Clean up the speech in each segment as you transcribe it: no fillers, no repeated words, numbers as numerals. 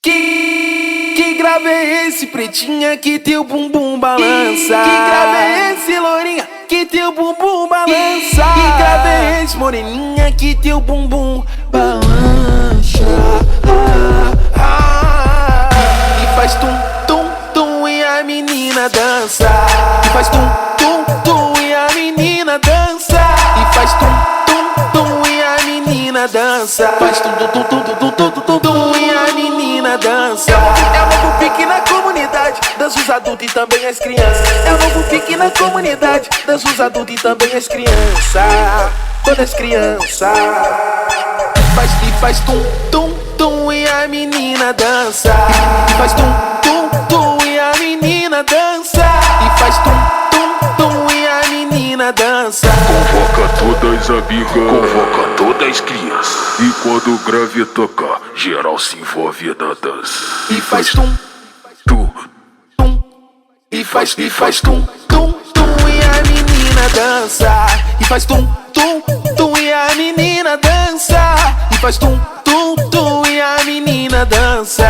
Que grave é esse, pretinha, que teu bumbum balança? Que grave é esse, lourinha, que teu bumbum balança? Que grave é esse, moreninha, que teu bumbum balança? E faz tum, tum, tum e a menina dança. E faz tum, tum, tum e a menina dança. E faz tum, tum, tum e a menina dança. Faz tum, tum, tum, tum, tum, tum, tum, tum e a menina dança. É o novo pique na comunidade, dança os adultos e também as crianças. É o novo pique na comunidade, dança os adultos e também as crianças. Todas as crianças. E faz tum, tum, tum e a menina dança. E faz tum, tum, tum e a menina dança. E faz tum, tum, tum e a menina dança. Convoca todas as amigas, convoca todas as crianças. E quando o grave tocar, geral se envolve na dança. E faz tum, tum, tum. E faz tum, tum, tum e a menina dança. E faz tum, tum, tum e a menina dança. E faz tum, tum, tum e a menina dança.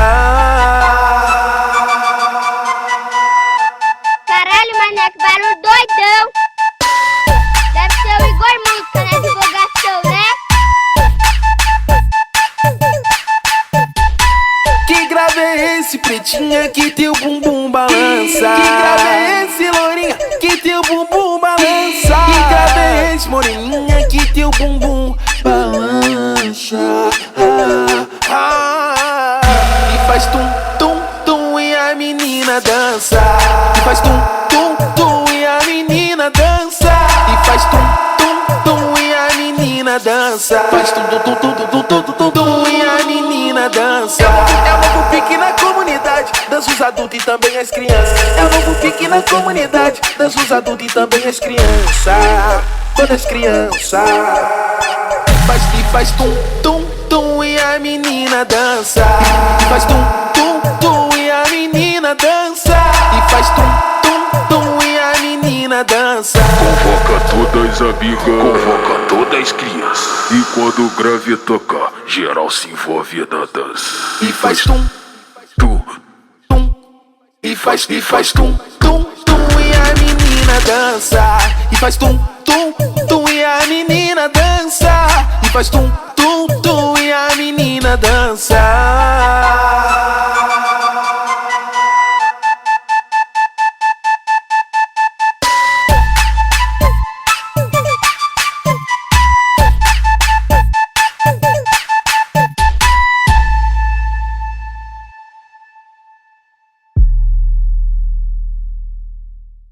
Caralho, mané, que barulho doidão. Deve ser o Igor Música na divulgação, né? Que grave é esse, pretinha, que teu bumbum balança? Que grave é esse, lourinha, que teu bumbum balança? Que grave é esse, moreninha, que teu bumbum balança? E faz tum, tum, tum e a menina dança. E faz tum, tum, tum e a menina dança. E faz tum, tum, tum e a menina dança. Faz tum, tum, tum, tum, tum, tum, tum, tum e a menina dança. É o novo pique na comunidade, dança os adultos e também as crianças. É o novo pique na comunidade, dança os adultos e também as crianças. Todas as crianças. E faz tum, tum, tum e a menina dança. E faz tum, tum, tum e a menina dança. E faz tum, tum, tum e a menina dança. convoca todas as amigas, convoca todas as crianças. E quando o grave tocar, geral se envolve na dança. E faz tum, tum, tum. E faz tum, tum, tum e a menina dança. E faz tum, tum, tum e a menina dança. E faz tum, tum, tum e a menina dança.